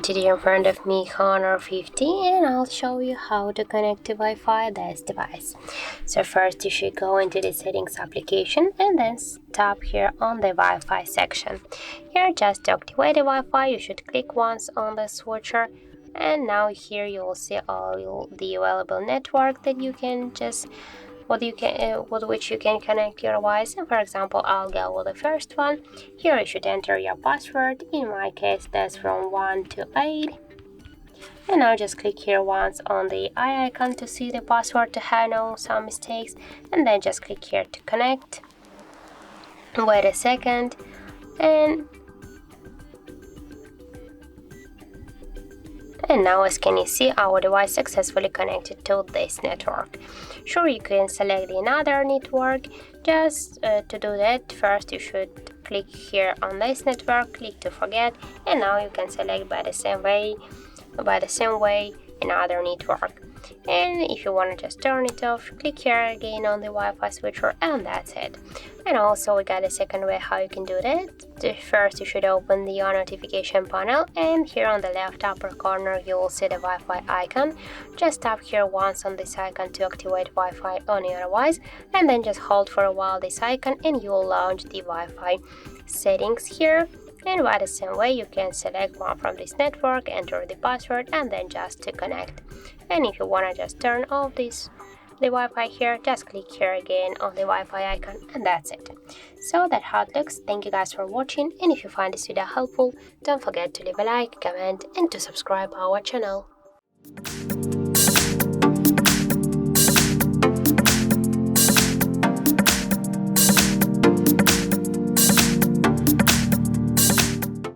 today in front of me Honor 50 and I'll show you how to connect to Wi-Fi this device. So first you should go into the settings application and then tap here on the Wi-Fi section. Here just to activate the Wi-Fi you should click once on the switcher, and now here you will see all the available network that you can with which you can connect your device. And for example, I'll go with the first one. Here you should enter your password. In my case, that's from 1 to 8. And now just click here once on the eye icon to see the password to have some mistakes. And then just click here to connect. Wait a second. And now as can you see, our device successfully connected to this network. Sure, you can select another network. Just to do that, first you should click here on this network, click to forget, and now you can select by the same way another network. And if you want to just turn it off, click here again on the Wi-Fi switcher, and that's it. And also we got a second way how you can do that. First you should open the notification panel, and here on the left upper corner you will see the Wi-Fi icon. Just tap here once on this icon to activate Wi-Fi on your device, and then just hold for a while this icon and you will launch the Wi-Fi settings here. And by the same way you can select one from this network, enter the password, and then just to connect. And if you want to just turn off the Wi-Fi here, just click here again on the Wi-Fi icon, and that's it. So that's how it looks. Thank you guys for watching, and if you find this video helpful, don't forget to leave a like, comment, and to subscribe our channel.